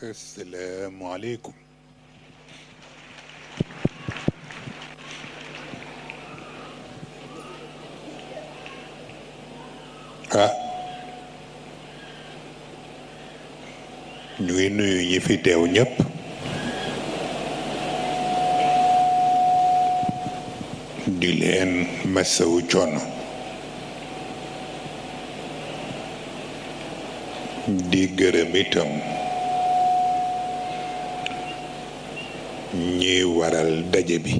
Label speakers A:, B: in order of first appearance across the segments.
A: السلام عليكم. ñu ngi nuyu ñi fi teew ñëpp di leen masawu coono di gërëm itam ñi waral daje bi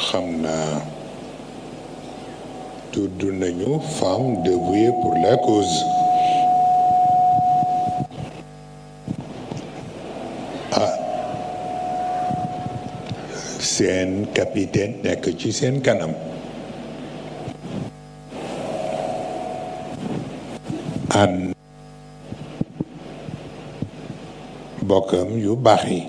A: xam naa tudd nañu femme dévouée pour la cause seen capitaine nekk ci seen kanam ànd bokkam yu baax yi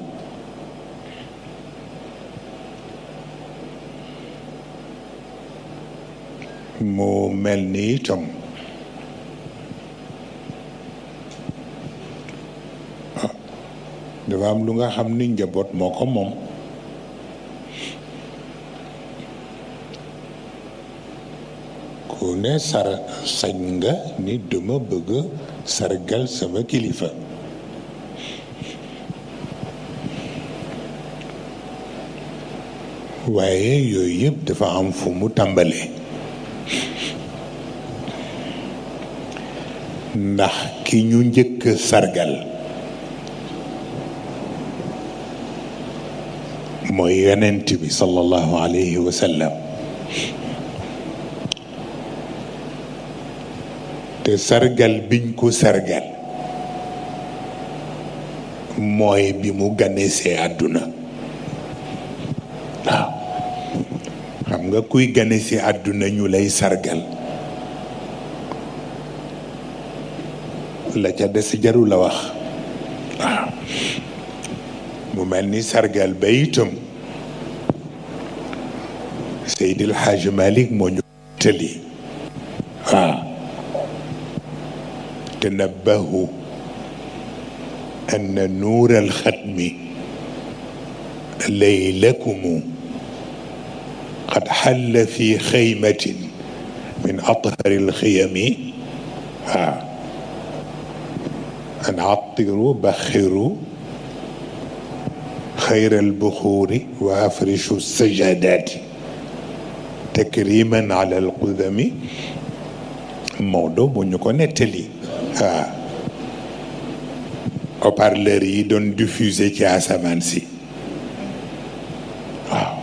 A: mu mel ni itam dafa am lu nga xam ni njaboot moo ko moom ku ne sañ nga ni duma bëgg sargal sama kilifa waaye yooyu yëpp dafa am fu mu tàmbalee ndax ki ñu njëkk sargal mooy yonent bi sallallahu alayhi wa sallam te sargal biñ ko sargal mooy bi mu ganesee àdduna waaw xam nga kuy ganesee àdduna ñu lay sargal la ca des jaru la wax waaw mu mel ni sargal ba itam Seydil Hadj Malick moo ñu tëli waaw tanabbahu anna nuur alxatmi laylakumu qad xalla fi xaymatin min athari alxiyami waaw an attiru baxiru xayra albuxuuri wa afrishu sajadaati takriman ala alqudami Maodo bu ñu ko nettali waaw haut-parleur yi doon diffuser ci asamaan si waaw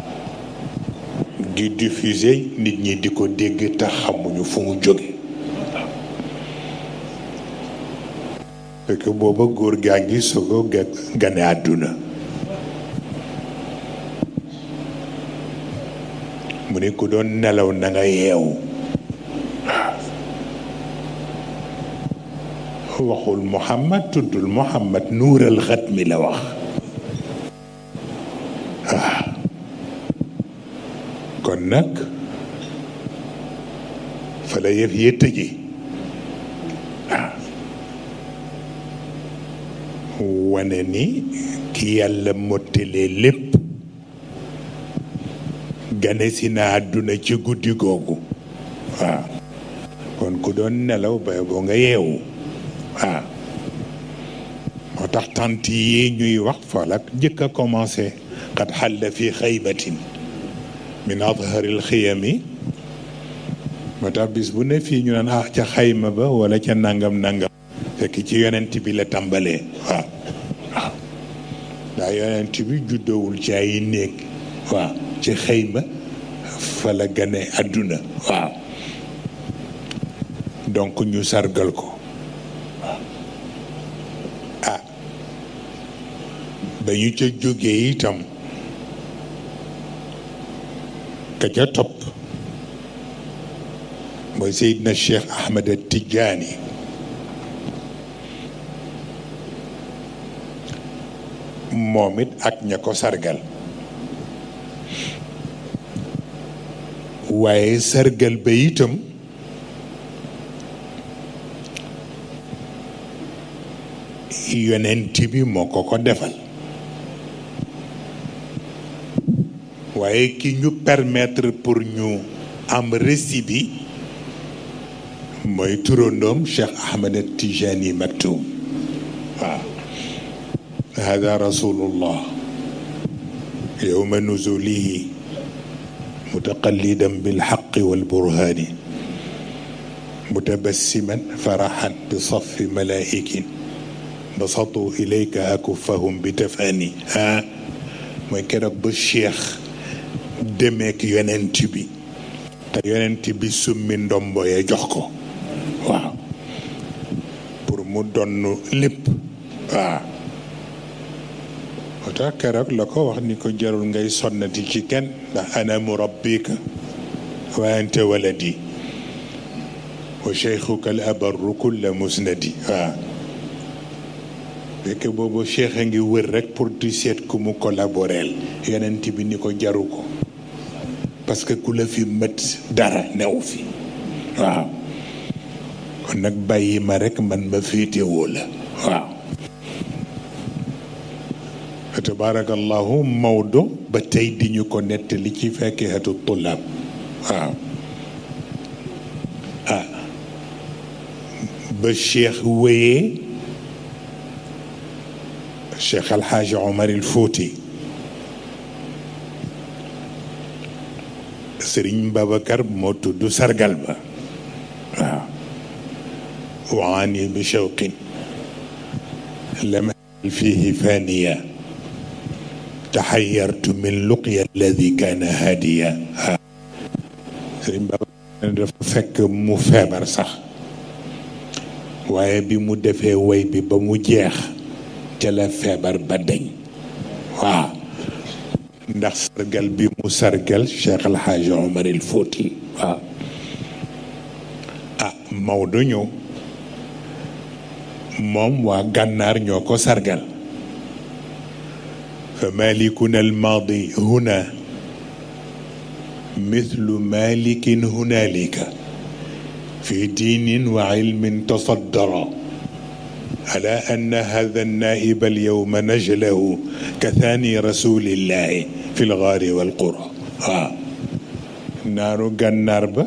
A: di diffuser nit ñi di ko dégg te xamuñu fu mu jóge fekk booba góor gaa ngi sogo gane àdduna mu ne ku doon nelaw na nga yeewu waxul Muhammad tuddul Muhammad nuural xatmi la wax waaw kon nag fa la yëf yee tëje wane ni ki yàlla mottalee lépp gane si na àdduna ci guddi googu waaw kon ku doon nelaw ba boo nga yeewu waaw moo tax tant yi ñuy wax falak njëkk a commencé qad xalla fi xaybatin min adharil xiyami moo tax bis bu ne fii ñu naan ca xayma ba wala ca nangam nangam fekk ci yonent bi la tàmbalee waaw waaw ndax yonent bi juddowul ci ay néeg waaw ci xayma fa la gane àdduna waaw donc ñu sargal ko ba ñu ca jógee itam ka ca topp mooy Seydina Cheikh Ahmed Tidiane moom it ak ña ko sargal waaye sargal ba itam yonent bi moo ko defal waaye ki ñu permettre pour ñu am récit bi mooy turandoom Cheikh Ahmed Tijani Maktoum waaw hada rasulullah yowma nuzulihi mutaqallidan bilxaqi walburhani mutabassiman faraxan bi safi malaikin basatu ilayka akufahum bi tafani mooy keroog ba cheikh demeek yonent bi te yonent bi summi ndombo ya jox ko waaw pour mu donn lépp waaw moo tax keroog la ko wax ni ko jarul ngay sonnati ci kenn ndax ana murabbika wa anta waladi wa cheikhuka al abarru kulla musnadi waaw fekk boobu cheikh a ngi wër rek pour di seet ku mu collaboreel yonent bi ni ko jaru ko parce que ku la fi mët dara new fi waaw kon nag bàyyi ma rek man ma féetewoo la waaw tabarakallahu Maodo ba tey di ñu ko nettali ci faakihatu tullaab waaw ba cheikh wéyee cheikh alxaaji Omar il Fouti Sëriñ Babacar moo tudd sargal ba waaw waani bi shawqin lam fihi faniya taxayartu min luqya alladi kaana haadiya Sëriñ Babacar dafa fekk mu feebar sax waaye bi mu defee woy bi ba mu jeex ca la feebar ba deñ waaw ndax sargal bi mu sargal Cheikh El Hadj Omar El Fouti waaw Maodo ñëw moom waa gànnaar ñoo ko sargal fa malikuna al maadi huna mithlu malikin hunalika fi diinin wa ilmin tasaddara ala anna hada an-naa'ib al-yawma najlahu ka thani rasulillahi fi l-ghaari wal-qura waaw naaru gànnaar ba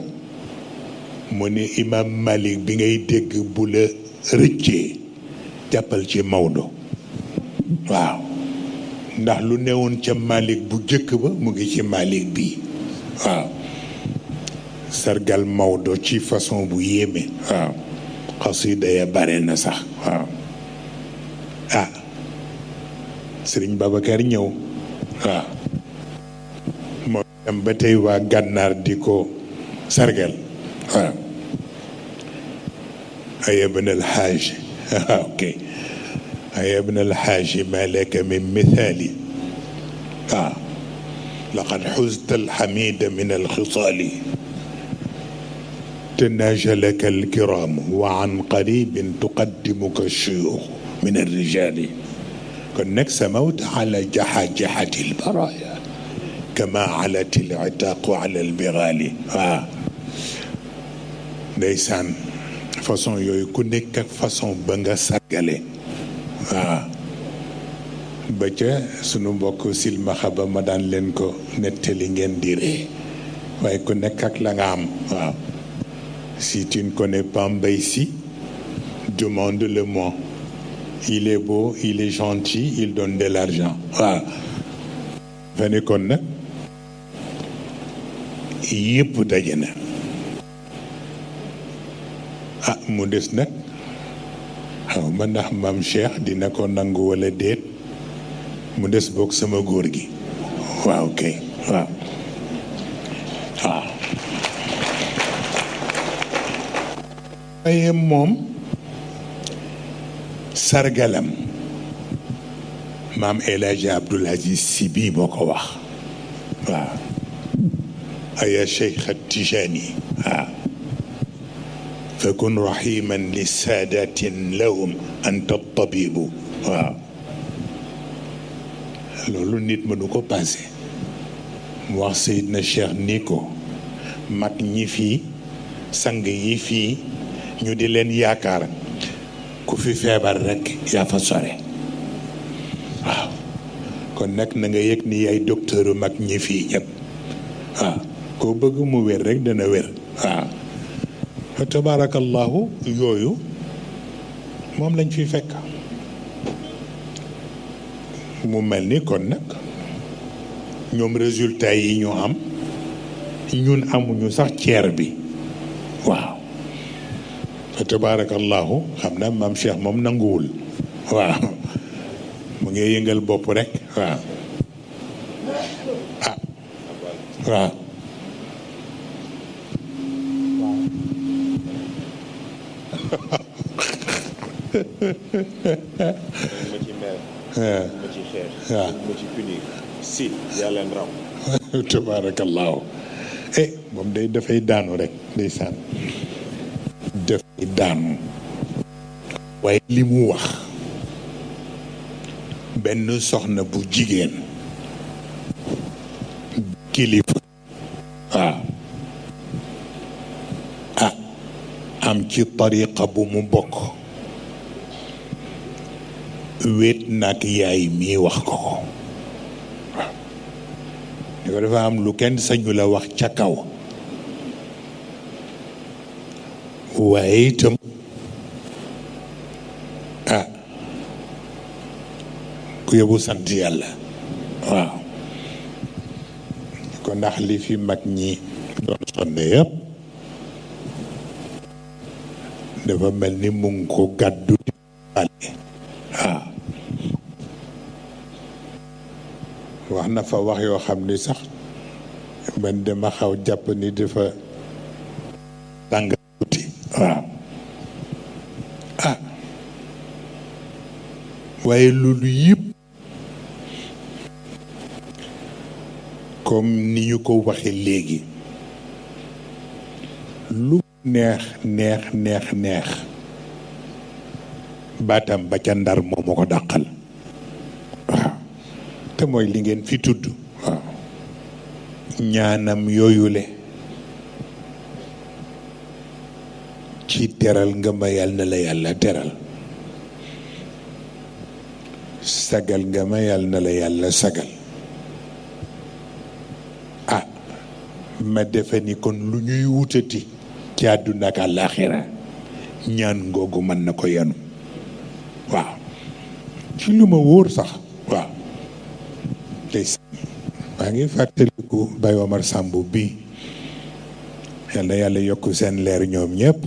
A: mu ne imam Malik bi ngay dégg bu la rëccee jàppal ci Maodo waaw ndax lu newoon ca Malik bu jëkk ba mu ngi ci Malik bi waaw sargal Maodo ci façon bu yéeme waaw xasida ya bare na sax waaw Sëriñ Babacar ñëw waaw moo dem ba tey waa gànnaar di ko sargal waaw ay ibn alxaaj ok ay ibn alxaaj ma laka min mithaali waaw laqad xuzta alxamida min alxisaali تناجلك الكرام وعن قريب تقدمك الشيوخ من الرجال كنك سموت على جحجحة البرايا كما علت العتاق على البغال ndeysaan façon yooyu ku nekk ak façon ba nga sàggale ba ca sunu mbokk silmaxa ba ma daan leen ko nettali ngeen di ree waaye ku nekk ak la nga am waaw si tu ne connais pas Mbaye Sy, demande-le-moi. Il est beau, il est gentil, il donne de l'argent. waaw fa ne kon nag yëpp daje na mu des nag xaw ma ndax maam Cheikh dina ko nangu wala déet mu des boog sama góor gi waaw kay waaw waaye moom sargalam maam El Hadji Abdoul Aziz Sy bii moo ko wax waaw aya Cheikh Tijani waaw fakun rahiman li saadatin lahum anta tabibu waaw loolu nit mënu ko passé mu wax Seydina Cheikh ni ko mag ñi fii sang yi fii ñu di leen yaakaar ku fi feebar rekk yaa fa sore waaw kon nag na nga yëg ni ay docteuru mag ñi fii ñëpp waaw koo bëgg mu wér rekk dana wér waaw fa tabarakallahu yooyu moom lañ fi fekk mu mel ni kon nag ñoom résultat yi ñu am ñun amuñu sax ceer bi waaw fa tabarakallahu xam na maam Cheikh moom nanguwul waaw mu ngi yëngal bopp rek waaw ah waaw
B: ma ci xeex ma ci punir si yàlla raw
A: tabarakallahu moom day dafay daanu rek ndeysaan dafay daanu waaye li mu wax benn soxna bu jigéen kilifa waaw am ci tariqa bu mu bokk wéet nag yaay mii wax ko waaw ni ko dafa am lu kenn sañu la wax ca kaw waaye itam ku yóbbu sant yàlla waaw ko ndax li fi mag ñi doon sonne yëpp dafa mel ni mu ngi ko gàddu di bale waaw wax na fa wax yoo xam ni sax man dama xaw jàpp ni dafa tàng tuuti waaw waaye loolu yëpp comme ni ñu ko waxe léegi lu neex neex neex neex baatam ba ca Ndar moo ma ko dàqal waaw te mooy li ngeen fi tudd waaw ñaanam yooyule ci teral nga ma yàlla na la yàlla teral sagal nga ma yàlla na la yàlla sagal ma defe ni kon lu ñuy wutati ci àdduna ak àllaaxira ñaan ngoogu mën na ko yanu waaw ci lu ma wóor sax waaw tey maa ngi fàttaliku Baye Omar Samb bi yàlla yàlla yokk seen leer ñoom ñëpp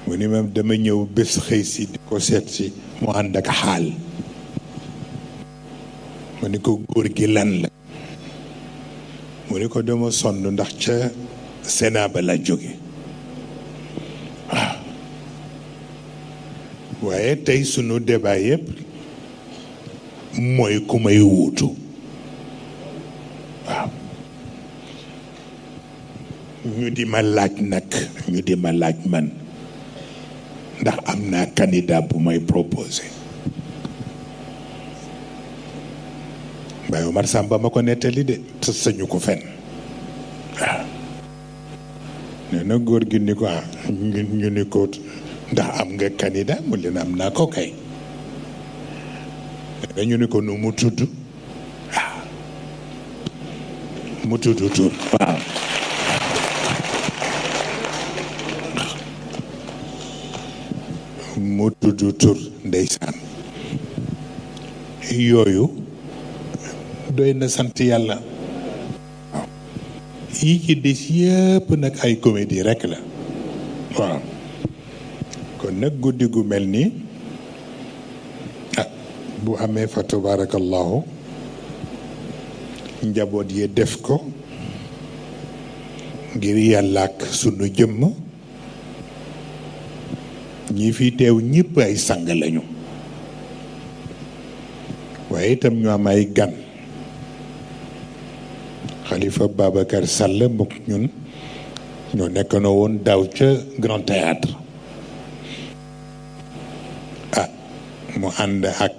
A: mu ni même dama ñëw bés xëy si di ko seet si mu ànd ak xaal ma ni ko góor gi lan la mu ni ko dama sonn ndax ca Sénat ba la jóge waaw waaye tey sunu débat yëpp mooy ku may wuutu waaw ñu di ma laaj nag ñu di ma laaj man ndax am naa candidat bu may proposé Baye Omar Samba ma ko nettali de te sañu ko fen waaw nee na góor gi ni ko ñu ni ko ndax am nga candidat mu leen am naa ko kay nee na ñu ni ko nu mu tudd waaw mu tudd tur waaw mu tudd tur ndeysaan yooyu doy na sant yàlla waaw yi ci des yëpp nag ay comédie rekk la waaw kon nag guddi gu mel nii bu amee fa tabarakallahu njaboot yi def ko ngir yàlla ak sunu jëmm ñi fi teew ñëpp ay sang lañu waaye itam ñu am ay gan Xalifa Babacar Sall mook ñun ñoo nekk na woon daaw ca Grand Théâtre mu ànd ak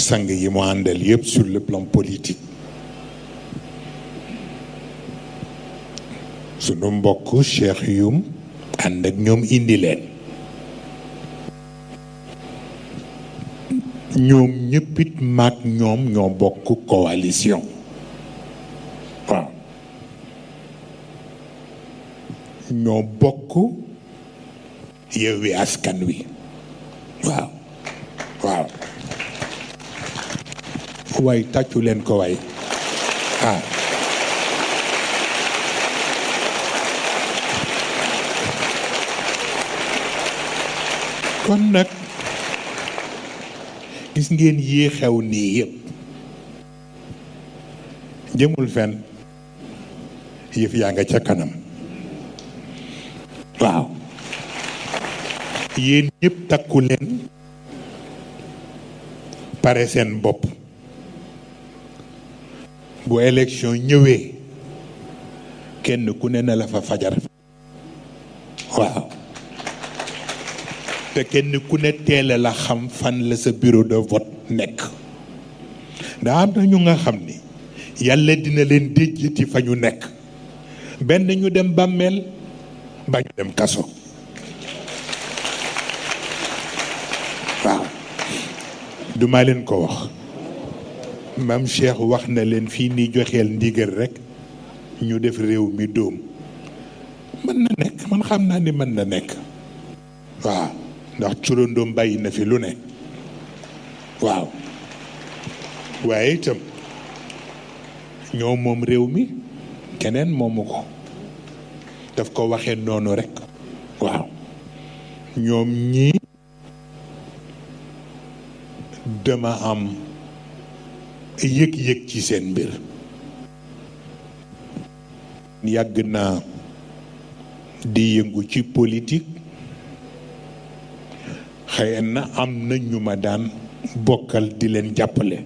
A: sang yi mu àndal yëpp sur le plan politique sunu mbokk Cheikh Youm ànd ak ñoom indi leen ñoom ñëppit maag ñoom ñoo bokk coalition waaw ñoo bokk Yewwi Askan Wi waaw waaw waay tàccu leen ko waay kon nag gis ngeen yii xew nii yëpp jëmul fenn yëf yaa nga ca kanam waaw yéen ñëpp takku leen pare seen bopp bu élection ñëwee kenn ku ne na la fa fajar waaw te kenn ku ne teele la xam fan la sa bureau de vote nekk daa am na ñu nga xam ni yàlla dina leen déjjati fa ñu nekk benn ñu dem bàmmeel ba ñu dem kaso waaw duma leen ko wax Maam Cheikh wax na leen fii ni joxeel ndigal rekk ñu def réew mi dóom mën na nekk man xam naa ni mën na nekk waaw ndax turandoom bàyyi na fi lu ne waaw waaye itam ñoo moom réew mi keneen moomu ko daf ko waxee noonu rekk waaw ñoom ñii dama am yëg-yëg ci seen mbir yàgg naa di yëngu ci politique xëy na am na ñu ma daan bokkal di leen jàppale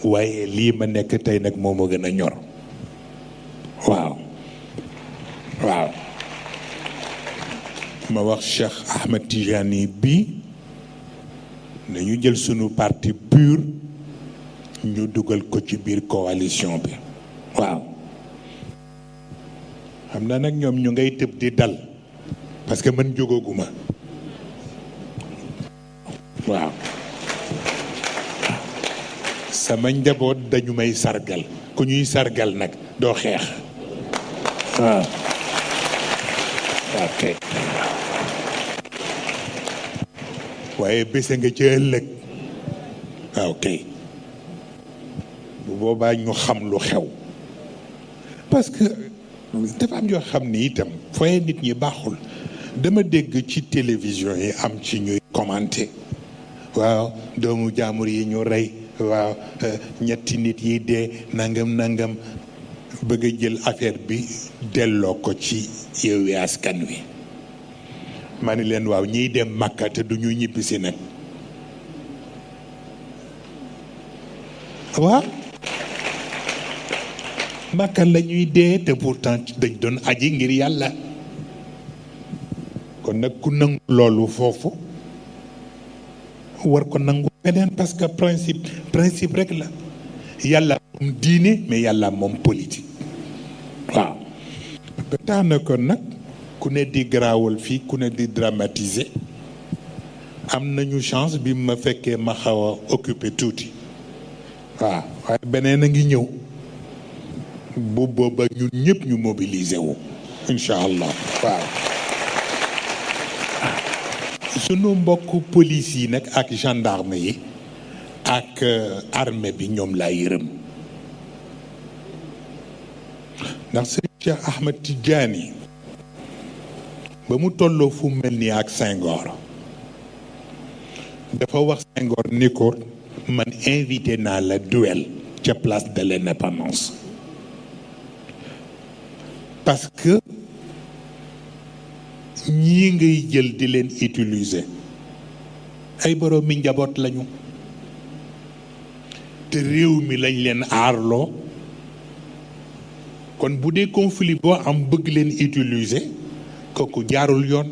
A: waaye lii ma nekk tey nag moo ma gën a ñor waaw waaw ma wax Cheikh Ahmed Tijani bi nañu jël sunu parti PUR ñu dugal ko ci biir coalition bi waaw xam naa nag ñoom ñu ngay tëb di dal parce que man jógaguma waaw sama njaboot dañu may sargal ku ñuy sargal nag doo xeex waaw ok waaye bese nga ci ëllëg waaw kay bu boobaa ñu xam lu xew parce que dafa am yoo xam ni itam fooye nit ñi baaxul dama dégg ci télévision yi am ci ñuy commenter waaw doomu jaamur yi ñu rey waaw ñetti nit yi dee nangam nangam bëgg a jël affaire bi delloo ko ci Yewwi Askan Wi ma ni leen waaw ñiy dem Makka te du ñu ñibbisi nag waaw Makka la ñuy dee te pourtant dañ doon aji ngir yàlla kon nag ku nangu loolu foofu war ko nangu feneen parce que principe rek la yàlla moom diine mais yàlla moom politique waaw ba tax na kon nag ku ne di garaawal fii ku ne di dramatiser am nañu chance bi ma fekkee ma xaw a occupé tuuti waaw waaye beneen a ngi ñëw bu booba ñun ñëpp ñu mobiliser wu incha allah waaw sunu mbokk police yi nag ak gendarme yi ak armée bi ñoom laa yërëm ndax Serigne Cheikh Ahmed Tidiane ba mu tolloo fu mel ni ak Senghor dafa wax Senghor ni ko man invité naa la duel ca place de l'Indépendance parce que ñii ngay jël di leen utiliser ay borom mi njaboot lañu te réew mi lañ leen aarloo kon bu dee conflit boo am bëgg leen utiliser kooku jaarul yoon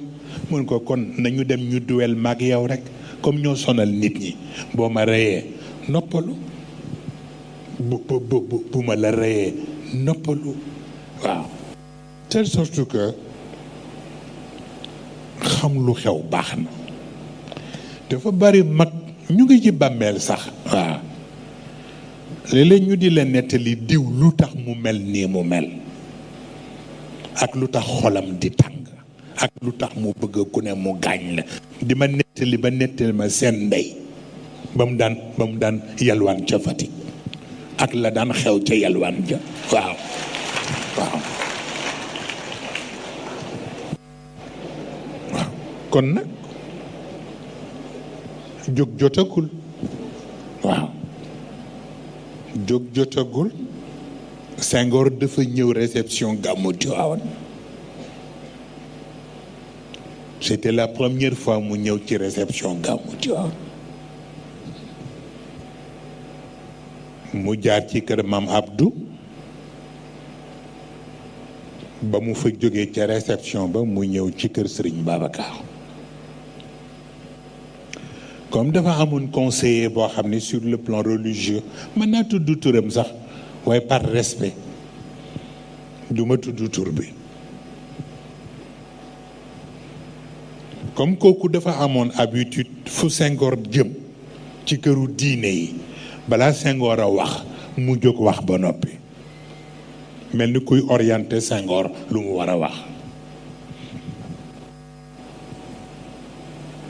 A: mun ko kon nañu dem ñu duel mag yow rek comme ñoo sonal nit ñi boo ma reyee noppalu bu ma la reyee noppalu waaw telle sorte que xam lu xew baax na. dafa bari mag ñu ngi ci bàmmeel sax. waaw léeg-léeg ñu di la nettali diw lu tax mu mel nii mu mel ak lu tax xolam di tàng ak lu tax mu bëgg ku ne mu gaañ la di ma nettali ba nettali ma seen ndey ba mu daan yalwaan ca Fatick ak la daan xew ca yalwaan ja. waaw waaw waaw kon nag jóg jotagul. waaw jóg jotagul. Senghor dafa ñëw réception gàmmu Tiwaawan. c'était la première fois mu ñëw ci réception gàmmu Tiwaawan. mu jaar ci kër Maam Abdou ba mu fa jógee ca réception ba mu ñëw ci kër Serigne Babacar. comme dafa amoon conseiller boo xam ne sur le plan religieux mën naa tudd turam sax waaye par respect du ma tudd tur bi. comme kooku dafa amoon habitude fu Senghor jëm ci këru diine yi balaa Senghor a wax mu jóg wax ba noppi mel ni kuy orienté Senghor lu mu war a wax.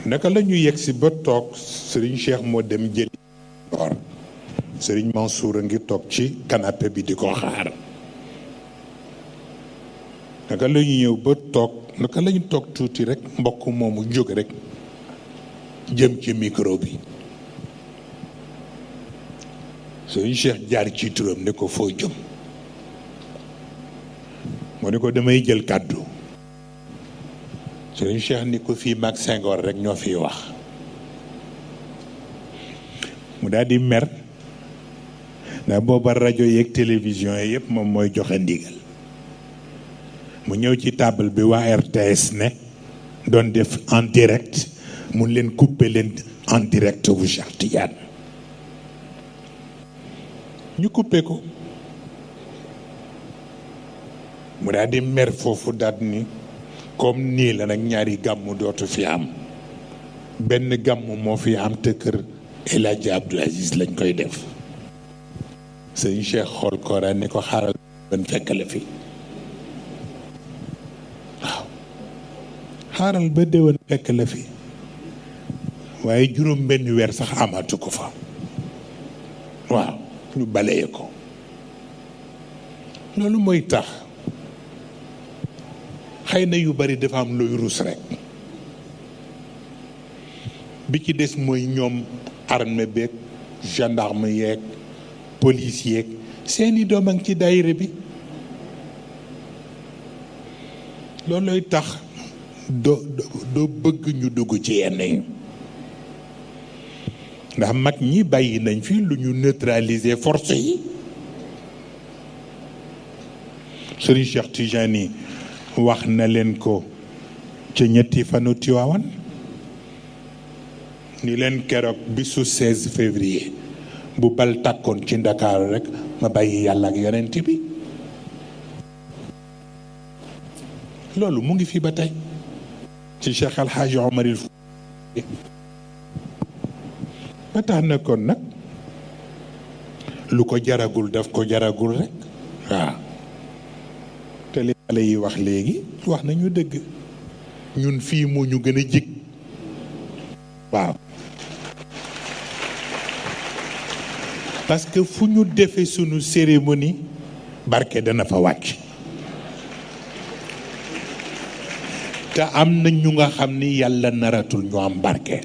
A: naka la ñu yegg si ba toog Serigne Cheikh moo dem jëli or Serigne Mansour a ngi toog ci canapé bi di ko xaar. naka la ñu ñëw ba toog naka la ñu toog tuuti rek mbokk moomu jóg rek jëm ci micro bi Serigne Cheikh jaar ci turam ne ko foo jëm moo ne ko damay jël kàddu. Serigne Cheikh ni ko fii mag Senghor rek ñoo fiy wax mu daal di mer ndax booba rajo yeeg télévision yi yëpp moom mooy joxe ndigal mu ñëw ci table bi waa RTS ne doon def en direct mun leen couper leen en direct bu Cheikh Tidiane ñu couper ko mu daal di mer foofu daal ni comme nii la nag ñaari gàmmu dootu fi am benn gàmmu moo fi am te kër El Hadji Abdou Aziz lañ koy def. sëñ Cheikh xool Kora ni ko xaaral ban fekk la fi waaw xaaral ba déwén fekk la fi waaye juróom benn weer sax amatu ko fa waaw ñu balee ko loolu mooy tax xëy na yu bari dafa am looy rus rek bi ci des mooy ñoom armée beeg gendarme yeeg police yeeg seeni doom a ngi ci daayira bi loolooy tax doo bëgg ñu dugg ci yenn yi ndax mag ñi bàyyi nañ fi lu ñu neutraliser force yi Serigne Cheikh Tijani wax na leen ko ca ñetti fanu Tiwaawan ni leen keroog bisu 16 février bu bal tàkkoon ci Ndakaaru rek ma bàyyi yàlla ak yonent bi loolu mu ngi fi ba tey ci Cheikh El Hadji Omar il ba tax na kon nag lu ko jaragul daf ko jaragul rek waaw te li xale yi wax léegi wax nañu dëgg ñun fii moo ñu gën a jig waaw parce que fu ñu defee sunu cérémonie barke dana fa wàcc te am na ñu nga xam ni yàlla naratul ñu am barke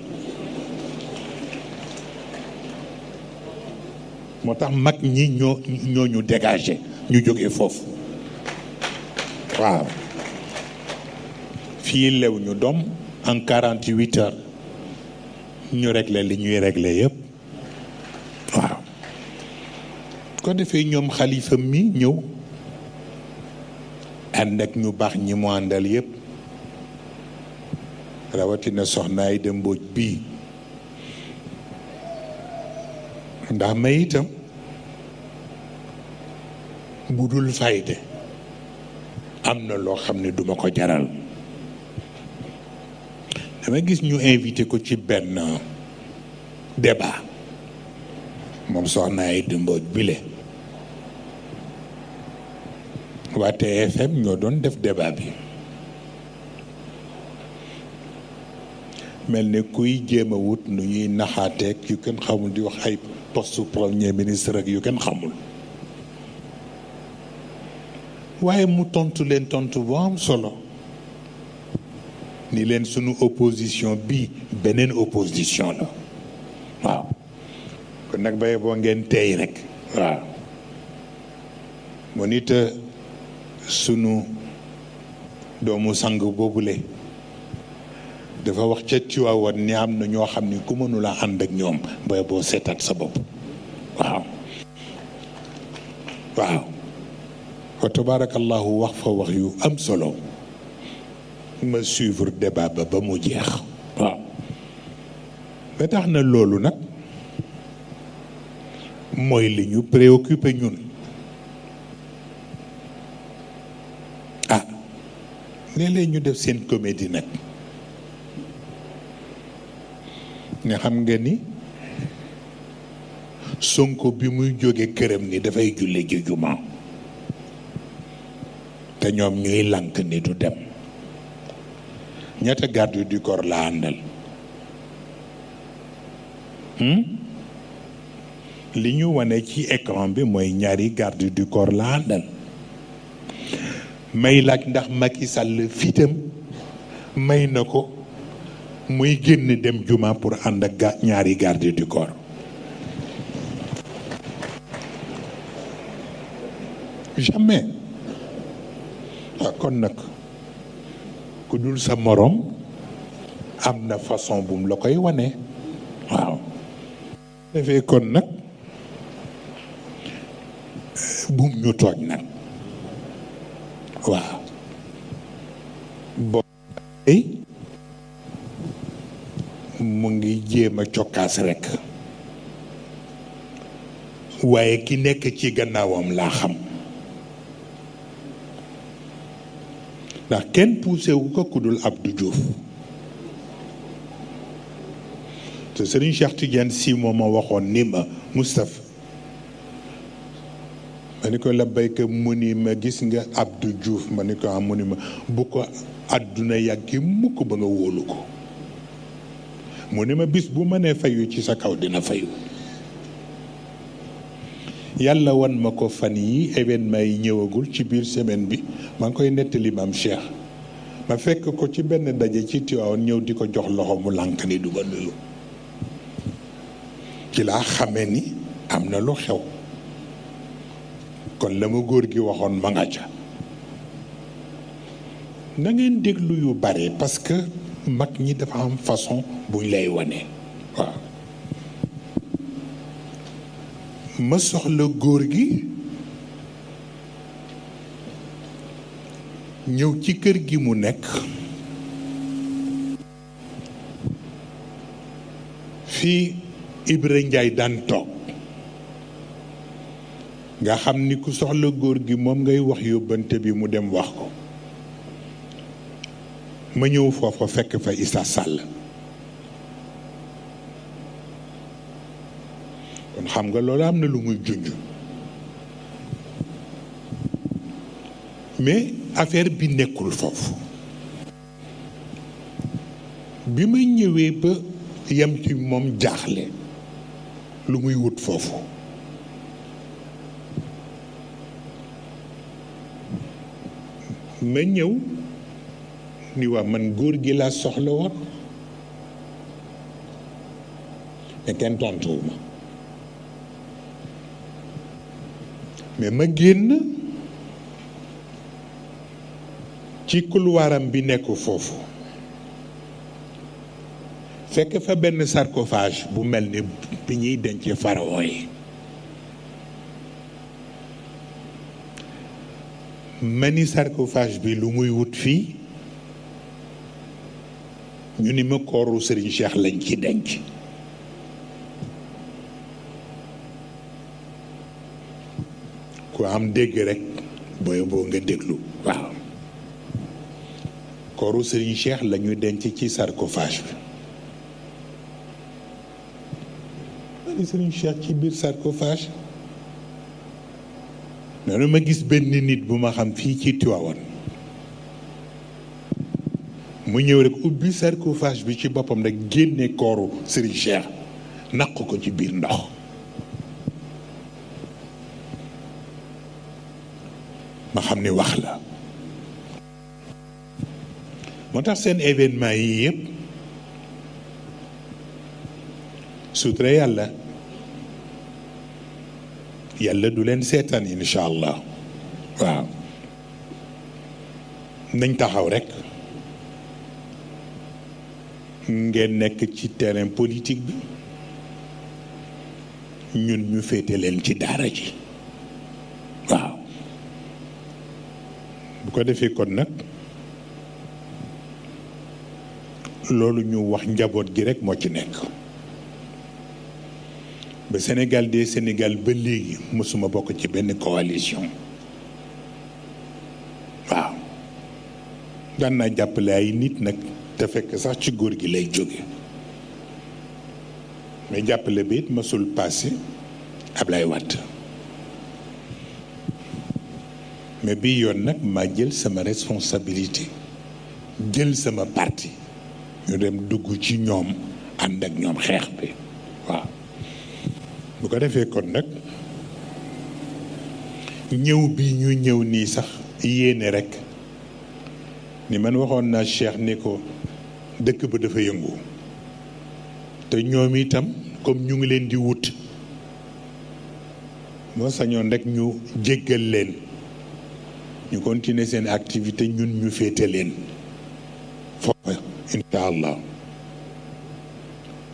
A: moo tax mag ñi ñoo ñu dégagé ñu jóge foofu waaw fii lew ñu doom en 48 heures ñu réglé li ñuy réglé yëpp waaw ko defee ñoom xalifa mi ñëw ànd ak ñu baax ñi mu àndal yëpp rawatina soxna Aïda Mbodj bii ndax may itam bu dul fayde am na loo xam ne duma ko jaral. dama gis ñu invité ko ci benn débat moom soxna Aïda Mbodj bile waa TFM ñoo doon def débat bi mel ne kuy jéem a wut nu ñuy naxaateeg yu kenn xamul di wax ay poste premier ministre ak yu kenn xamul waaye mu tontu leen tontu bu am solo ni leen sunu opposition bi beneen opposition la waaw kon nag baye boo ngeen tey rek waaw mu nit sunu doomu sang boobule dafa wax ca Tiwaawan ni am na ñoo xam ni ku mënula ànd ak ñoom baye boo seetaat sa bopp waaw waaw wa tabarakallahu wax fa wax yu am solo ma suivre débat ba mu jeex waaw ba tax na loolu nag mooy li ñu préoccupé ñun léeg-léeg ñu def seen comédie nag nga xam nga ni Sonko bi muy jóge këram ni dafay julli ji juma te ñoom ñuy lànk ni du dem ñaata garde du corps la àndal li ñu wane ci écran bi mooy ñaari garde du corps la àndal may laaj ndax Macky Sall fitam may na ko muy génn dem juma pour ànd ak ñaari garde du corps jamais kon nag ku dul sa morom am na façon bu mu la koy wane waaw defee kon nag bum ñu tooñ nag waaw booy mu ngi jéem a cokkaas rekk waaye ki nekk ci gannaawam laa xam ndax kenn poussé wu ko ku dul Abdou Diouf te Serigne Cheikh Tidiane Sy moo ma waxoon ni ma Moustapha ma ni ko la béykat mu ni ma gis nga Abdou Diouf ma ni ko am mu ni ma bu ko àdduna yàggi mukk ba nga wóolu ko mu ni ma bis bu ma nee fayu ci sa kaw dina fayu yàlla wan ma ko fan yi événement yi ñëwagul ci biir semaine bi maa ngi koy nettali maam Cheikh ma fekk ko ci benn daje ci Tiwaawan ñëw di ko jox loxo mu lànk ni du ma nuyu ci laa xamee ni am na lu xew kon la ma góor gi waxoon ma nga ca na ngeen déglu yu bare parce que mag ñi dafa am façon buñ lay wane waaw ma soxla góor gi ñëw ci kër gi mu nekk fii Ibra Njaay daan toog nga xam ni ku soxla góor gi moom ngay wax yóbbante bi mu dem wax ko ma ñëw foofa fekk fa Issa Sall kon xam nga loolu am na lu muy junj mais affaire bi nekkul foofu bi ma ñëwee ba yem ci moom jaaxle lu muy wut foofu ma ñëw ni waa man góor gi laa soxla woon mais kenn tontuwu ma mais ma génn ci couloiram bi nekk foofu fekk fa benn sarcophage bu mel ni bi ñuy denc pharaon yi ma ni sarcophage bi lu muy wut fii ñu ni ma kooru Serigne Cheikh lañ ci denc ku am dégg rek booy boo nga déglu waaw kooru Serigne Cheikh la ñu denc ci sarcophage bi Serigne Cheikh ci biir sarcophage noonu ma gis benn nit bu ma xam fii ci Tiwaawan mu ñëw rek ubbi sarcophage bi ci boppam rek génne kooru Serigne Cheikh naq ko ci biir ndox ma xam ni wax la moo tax seen événement yi yëpp sutura yàlla du leen seetaan incha allah waaw nañ taxaw rek ngeen nekk ci terrain politique bi ñun ñu féete leen ci daara ji waaw bu ko defee kon nag loolu ñu wax njaboot gi rek moo ci nekk ba Sénégal de Sénégal ba léegi mësuma bokk ci benn coalition waaw daan naa jàppale ay nit nag te fekk sax ci góor gi lay jóge mais jàppale bi it mësul passé Ablaye Wade mais bi yoon nag maa jël sama responsabilité jël sama parti ñu dem dugg ci ñoom ànd ak ñoom xeex bi waaw bu ko defee kon nag ñëw bi ñu ñëw nii sax yéene rek ni man waxoon naa Cheikh ni ko dëkk ba dafa yëngu te ñoom itam comme ñu ngi leen di wut moo sañoon rek ñu jéggal leen ñu continuer seen activité ñun ñu féete leen foofu incha allah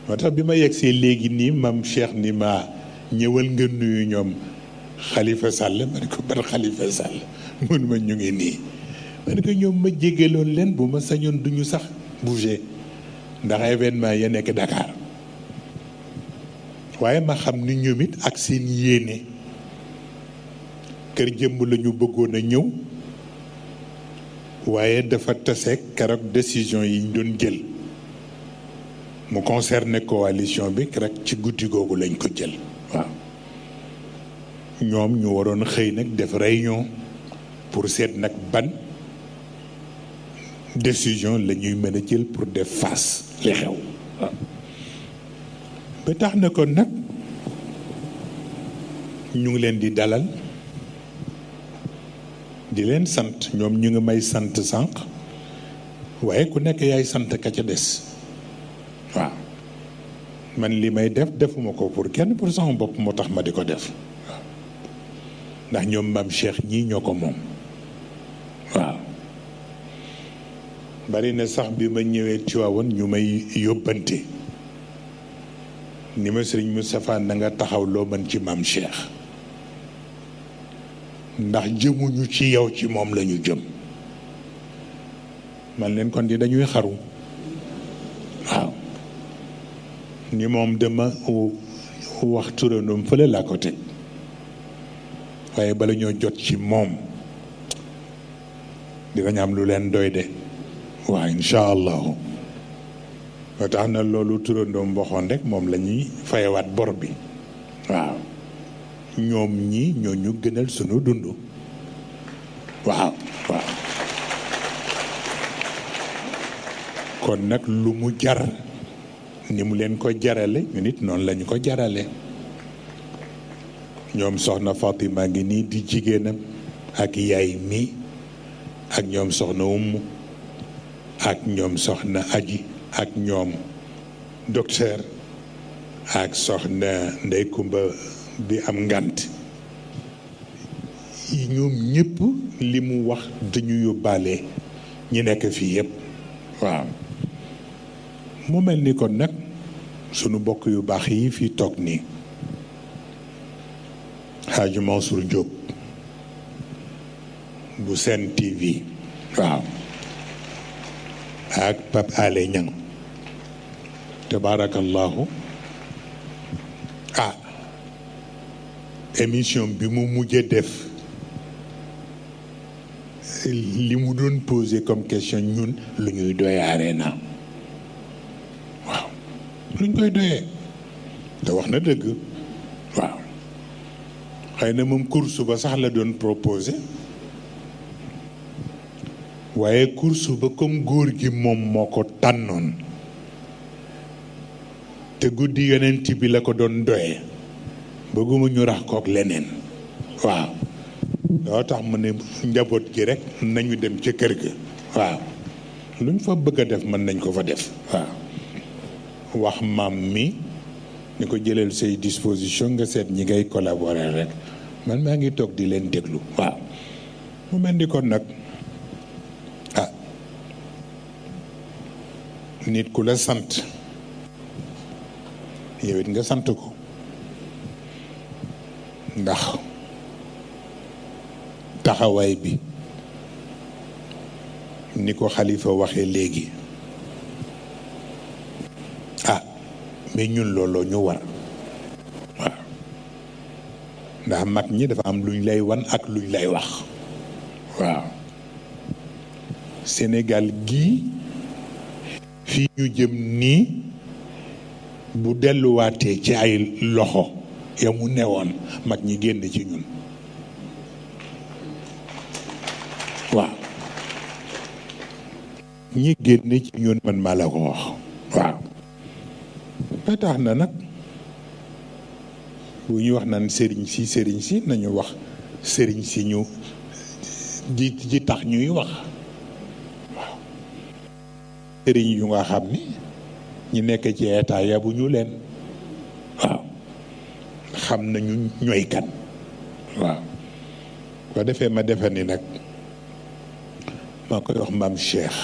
A: moo tax bi ma yegsee léegi nii mam Cheikh ni ma ñëwal nga nuyu ñoom Khalifa Sall ma ne ko ban Khalifa Sall mun ma ñu ngi nii ma ne ko ñoom ma jéggaloon leen bu ma sañoon duñu sax bouger ndax événement ya nekk Dakar waaye ma xam ni ñoom it ak seen yéene kër jëmm la ñu bëggoon a ñëw waaye dafa tase keroog décision yi ñu doon jël mu concerné coalition bi rek ci guddi googu lañ ko jël waaw ñoom ñu waroon xëy nag def réunion pour seet nag ban décision la ñuy mën a jël pour def face li xew waaw ba tax na kon nag ñu ngi leen di dalal di leen sant ñoom ñu ngi may sant sànq waaye ku nekk yaay sant ka ca des waaw man li may def defuma ko pour kenn pour sama bopp moo tax ma di ko def waaw ndax ñoom maam Cheikh ñii ñoo ko moom waaw bari na sax bi ma ñëwee Tiwaawan ñu may yóbbante ni ma Sëriñ Moustapha na nga taxaw loo mën ci maam Cheikh ndax jëmuñu ci yow ci moom la ñu jëm man leen kon di dañuy xaru waaw ni moom dama wax turandoom fële laa ko teg waaye bala ñoo jot ci moom dinañ am lu leen doy de waaw incha allahu ba tax na loolu turandoom waxoon rek moom la ñuy fayewaat bor bi waaw ñoom ñi ñoo ñu gënal sunu dund waaw waaw kon nag lu mu jar ni mu leen ko jarale ñu nit noonu lañu ko jarale ñoom soxna Fatima ngi nii di jigéenam ak yaay mi ak ñoom soxna Umu ak ñoom soxna Aji ak ñoom docteur ak soxna Ndey Kumba bi am ngant ñoom ñëpp li mu wax dañu yóbbaale ñi nekk fii yëpp waaw mu mel ni kon nag sunu bokk yu baax yi fii toog nii Hadji Mansour Diop bu Sen TV waaw ak Pape Alé Niang tabarakallahu ah émission bi mu mujjee def li mu doon posé comme question ñun lu ñuy doyee Arena waaw luñ koy doyee te wax na dëgg waaw xëy na moom course ba sax la doon proposé waaye course ba comme góor gi moom moo ko tànnoon te guddi yonent bi la ko doon doyee bëgguma ñu rax kook leneen waaw loo tax mu ne njaboot gi rek nañu dem ca kër ga waaw luñ fa bëgg a def mën nañ ko fa def waaw wax maam mi ni ko jëlal say disposition nga seet ñi ngay collaborer rek man maa ngi toog di leen déglu waaw mu mel ni kon nag nit ku la sant yow it nga sant ko ndax taxawaay bi ni ko Xalifa waxee léegi mais ñun looloo ñu war waaw ndax mag ñi dafa am luñ lay wan ak luñ lay wax waaw Sénégal gii fii ñu jëm nii bu delluwaatee ci ay loxo ya mu newoon mag ñi génn ci ñun waaw ñi génn ci ñun man maa la ko wax waaw ba tax na nag bu ñu wax naan sëriñ si nañu wax sëriñ si ñu ji tax ñuy wax waaw sëriñ yu nga xam ni ñi nekk ci état ya bu ñu leen waaw xam nañu ñooy kan waaw ko defee ma defe ni nag maa koy wax maam Cheikh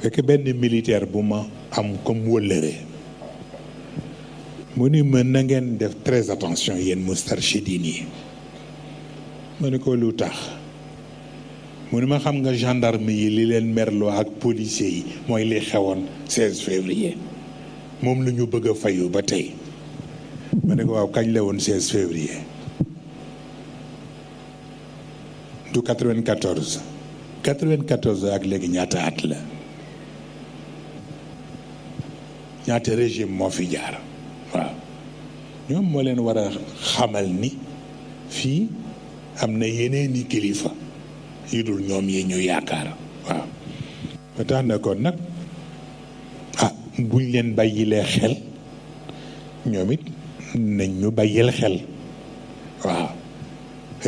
A: fekk benn militaire bu ma am comme wëllëre mu ni ma na ngeen def très attention yéen Moustarchidine yi ma ni ko lu tax mu ni ma xam nga gendarme yi li leen merloo ak policier yi mooy li xewoon 16 février moom la ñu bëgg a fayu ba tey ma ne ko waaw kañ la woon 16 février du 94 ak léegi ñaata at la ñaata régime moo fi jaar waaw ñoom moo leen war a xamal ni fii am na yeneeni kilifa yu dul ñoom yi ñu yaakaar waaw ba tax na kon nag buñ leen bàyyilee xel ñoom it nañ ñu bàyyil xel waaw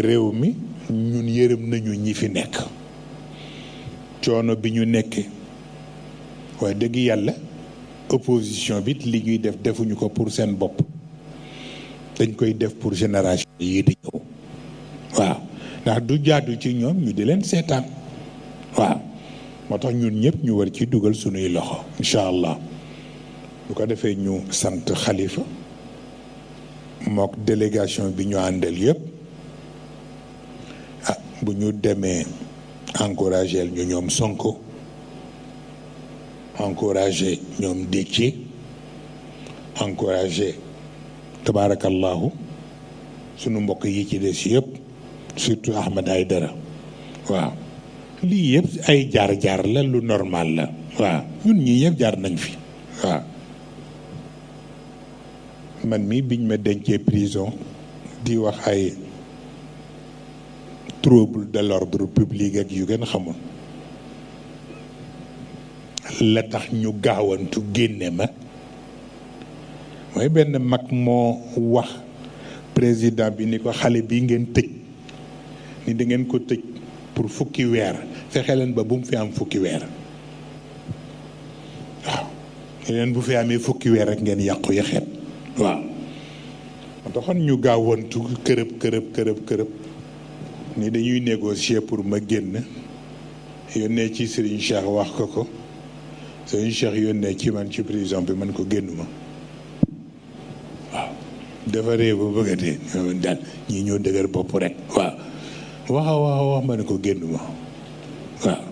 A: réew mi ñun yërëm nañu ñi fi nekk coono bi ñu nekkee waaye dëgg yàlla opposition bi li ñuy def defuñu ko pour seen bopp dañ koy def pour génération yi di ñëw waaw ndax du jaadu ci ñoom ñu di leen seetaan waaw moo tax ñun ñëpp ñu war ci dugal sunuy loxo incha allah bu ko defee ñu sant Xalifa mook délégation bi ñu àndal yëpp bu ñu demee encouragé ñu ñoom Sonko encouragé ñoom Déthié encouragé tabaarakallahu sunu mbokk yi ci des yëpp surtout Ahmed Aïdara waaw lii yëpp ay jaar-jaar la lu normal la waaw ñun ñii yëpp jaar nañ fi waaw man mii biñ ma dencee prison di wax ay trouble de l'ordre public ak yu gën xamul la tax ñu gaawantu génne ma mooy benn mag moo wax président bi ni ko xale bi ngeen tëj ni da ngeen ko tëj pour fukki weer fexe leen ba bu mu fi am fukki weer waaw leen bu fi amee fukki weer rek ngeen yàqu yaxeet waaw moo taxoon ñu gaawantu kërëb ni dañuy négocier pour ma génn yónnee ci Serigne Cheikh wax ko Serigne Cheikh yónnee ci man ci prison bi man ko génnuma waaw dafa réew ba bëgg a dee daal ñii ñoo dëgër bopp rek waaw wax ma ne ko génnuma waaw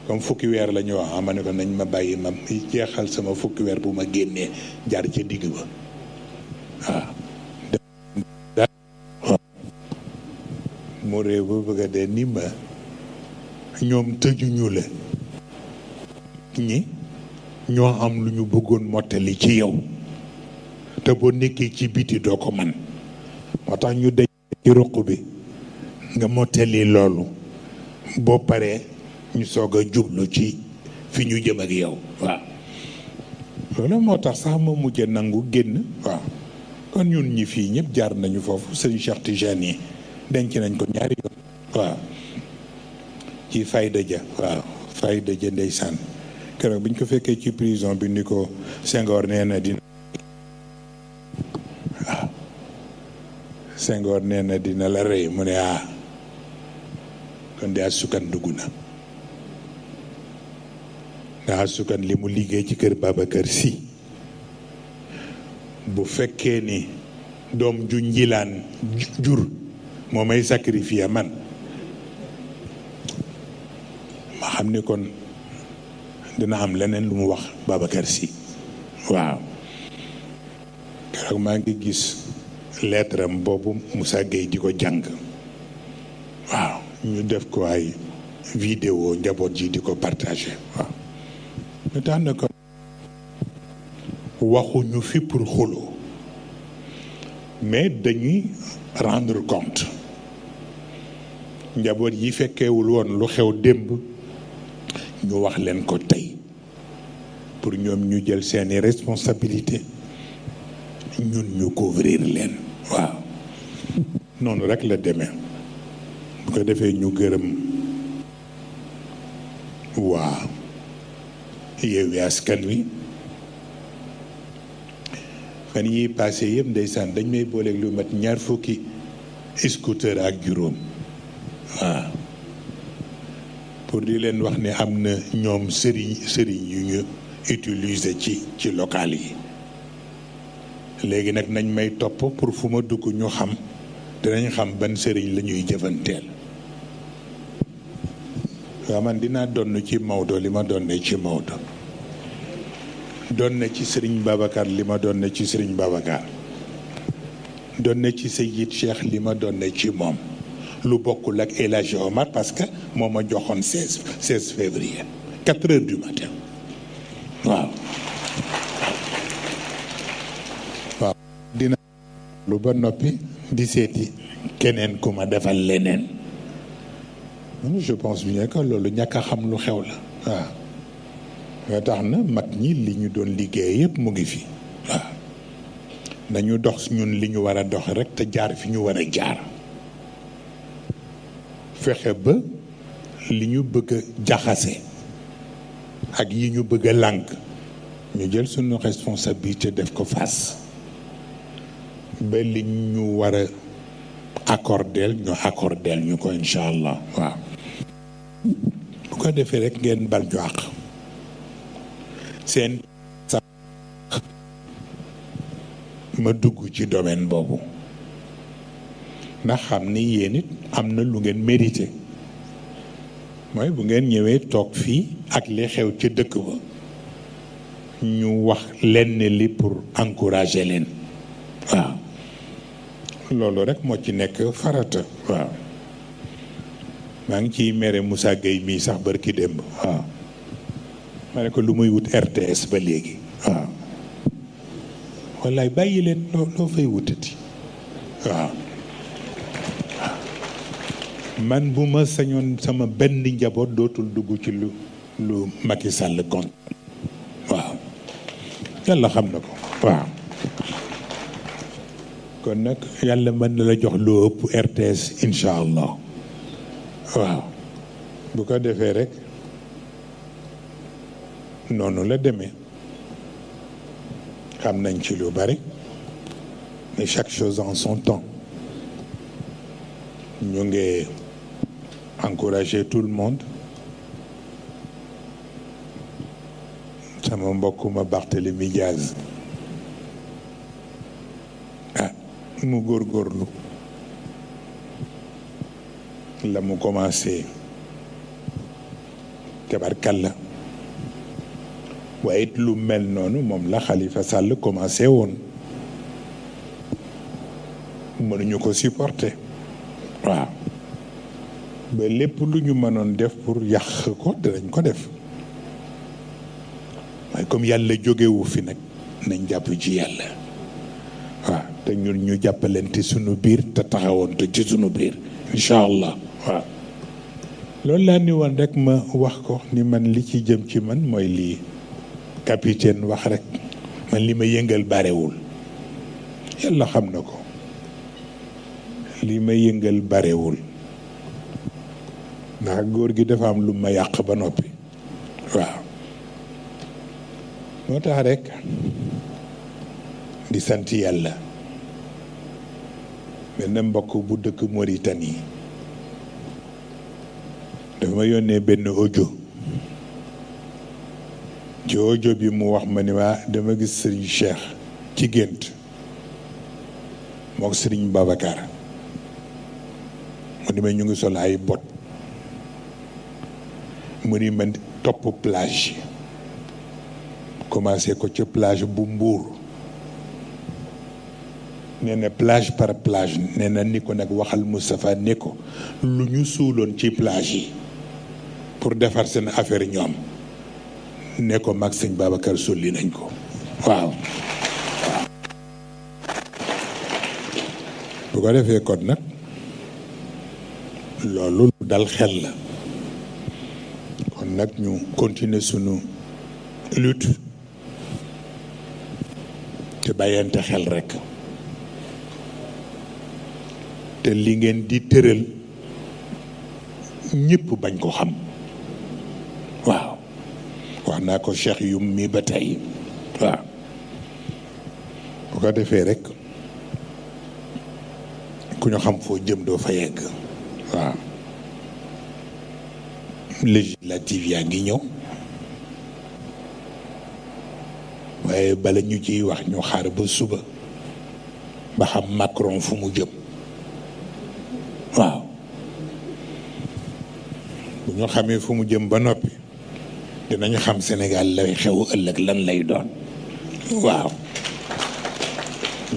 A: comme fukki weer la ñu wax ma ne ko nañ ma bàyyi ma jeexal sama fukki weer bu ma génnee jaar ca digg ba waaw mu réew ba bëgg a dee ni ma ñoom tëjuñu la ñi ñoo am lu ñu bëggoon mottali ci yow te boo nekkee ci biti doo ko man moo tax ñu daj ci ruq bi nga mottali loolu boo paree ñu soog a jublu ci fi ñu jëm ak yow waaw loolu moo tax sax ma mujj nangu génn waaw kon ñun ñi fii ñëpp jaar nañu foofu sëñ Cheikh Tijani yi denc nañ ko ñaari yoon waaw ci fayda ja waaw fayda ja ndeysaan keroog bi ñu ko fekkee ci prison bi ni ko Senghor nee na dina waaw Senghor nee na dina la rey mu ne kon de asukan dugg na ndax asukan li mu liggéey ci kër Babacar Sy bu fekkee ni doom ju njilaan jur moo may sacrifier man ma xam ni kon dina am leneen lu mu wax Babacar Sy waaw keroog maa ngi gis lettre am boobu Moussa Gueye di ko jàng waaw ñu def ko ay vidéo njaboot ji di ko partagé waaw ñu tax na ko waxuñu fi pour xuloo mais dañuy rendre compte njaboot yi fekkeewul woon lu xew démb ñu wax leen ko tey pour ñoom ñu jël seeni responsabilité ñun ñu couvrir leen waaw noonu rek la demee bu ko defee ñu gërëm waa Yewwi Askan Wi fan yi passé yëpp ndeysaan dañ may booleeg lu mat 2 fukki scooter ak juróom waaw pour di leen wax ne am na ñoom sëriñ yu ñu utiliser ci local yi léegi nag nañ may topp pour fu ma dugg ñu xam dinañ xam ban sëriñ la ñuy jëfanteel waaw man dinaa donn ci Maodo li ma donne ci Maodo doon na ci Serigne Babacar li ma doon na ci Serigne Babacar doon na ci Seyid Cheikh li ma doon na ci moom lu bokkul ak El Hadji Omar parce que moo ma joxoon 16 février 4 heures du matin waaw waaw dina lu ba noppi di seeti keneen ku ma defal leneen je pense bien que loolu ñàkk a xam lu xew la waaw nga tax na mag ñi li ñu doon liggéey yëpp mu ngi fi waaw nañu dox ñun li ñu war a dox rek te jaar fi ñu war a jaar fexe ba li ñu bëgg a jaxase ak yi ñu bëgg a lànk ñu jël suñu responsabilité def ko face ba li ñu war a accordeel ñu ko incha allah waaw bu ko defee rek ngeen bal ñu àq seen sax ma dugg ci domaine boobu ndax xam ni yéen it am na lu ngeen mérité mooy bu ngeen ñëwee toog fii ak li xew ca dëkk ba ñu wax lenn li pour encourager leen waaw loolu rek moo ci nekk farata waaw maa ngi ciy mere Moussa Gueye mii sax barki démb waaw ma ne ko lu muy wut RTS ba léegi waaw wallaay bàyyi leen loo fay wutati waaw man bu ma sañoon sama benn njaboot dootul dugg ci lu Macky Sall kon waaw yàlla xam na ko waaw kon nag yàlla mën na la jox lu ëpp RTS incha allah waaw bu ko defee rek noonu la demee xam nañ ci lu bari mais chaque chose en son temps ñu ngi encourager tout le monde sama mbokkuma Barthélémy Diaz mu góorgóorlu la mu commencé tabarkalla waaye it lu mel noonu moom la Khalifa Sall commencé woon mënuñu ko supporter waaw ba lépp lu ñu mënoon def pour yàq ko danañ ko def waaye comme yàlla jógewu fi nag nañ jàpp ci yàlla waaw te ñun ñu jàppalante sunu biir te taxawoonte ci sunu biir incha allah waaw loolu laa ni woon rek ma wax ko ni man li ci jëm ci man mooy lii capitaine wax rek man li ma yëngal barewul yàlla xam na ko li ma yëngal barewul ndax góor gi dafa am lu ma yàq ba noppi waaw moo tax rek di sant yàlla benn mbokk bu dëkk Mauritanie dafa ma yónnee benn audio ci audio bi mu wax ma ni waa dama gis Serigne Cheikh ci gént mook Serigne Babacar mu ni ma ñu ngi sol ay bot mu ni ma topp plage yi commencé ko ca plage bu Mbuur nee na plage par plage nee na ni ko nag waxal Moustapha ne ko lu ñu suuloon ci plage yi pour defar seen affaire ñoom ne ko mag sëñ Babacar sulli nañ ko waaw bu ko defee kon nag loolu dal xel la kon nag ñu continuer sunu lutte te bàyyante xel rekk te li ngeen di tëral ñëpp bañ ko xam waaw wax naa ko Cheikh Yum mi ba tey waaw bu ko defee rekk ku ñu xam foo jëm doo fa yegg waaw législative yaa ngi ñëw waaye bala ñu ciy wax ñu xaar ba suba ba xam Macron fu mu jëm waaw bu ñu xamee fu mu jëm ba noppi dinañu xam Sénégal lay xew ëllëg lan lay doon waaw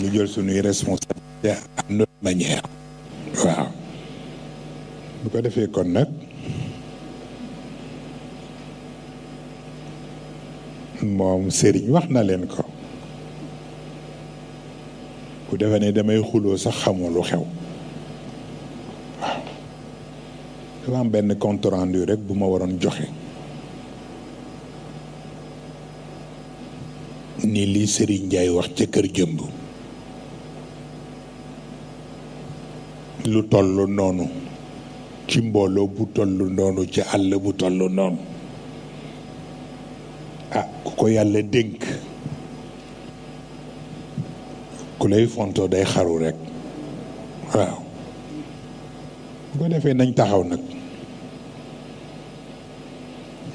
A: ñu jël suñuy responsabilité à notre manière waaw bu ko defee kon nag moom Serigne wax na leen ko bu defee ne damay xuloo sax xamoo lu xew waaw dafa am benn compte rendu rek bu ma waroon joxe ni li Serigne Ndiaye wax ca kër jëmb lu toll noonu ci mbooloo bu toll noonu ci àll bu toll noonu ah ku ko yàlla dénk ku lay fontoo day xaru rekk waaw bu ko defee nañ taxaw nag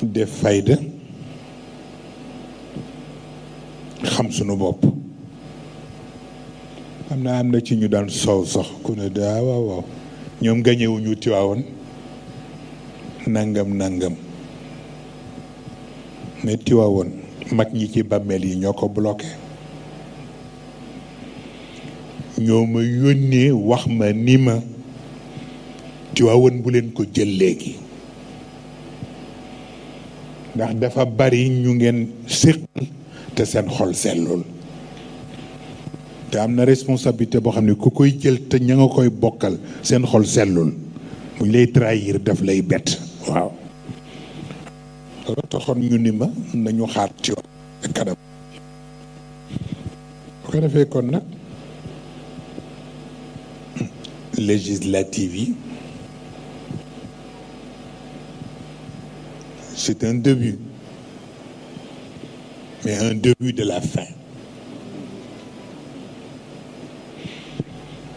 A: def fayda xam sunu bopp am na ci ñu daan soow sax ku ne daa waaw waaw ñoom gañewuñu Tiwaawoon nangam nangam mais Tiwaawoon mag ñi ci bàmmeel yi ñoo ko bloqué ñoo ma yónnee wax ma ni ma Tiwaawoon bu leen ko jël léegi ndax dafa bari ñu ngeen séqal te seen xol sellul te am na responsabilité boo xam ne ku koy jël te ña nga koy bokkal seen xol sellul buñ lay trahir daf lay bett waaw loolu taxoon ñu ni ma nañu xaar ci kanam bu ko defee kon nag législative yi c'est un début mais un début de la fin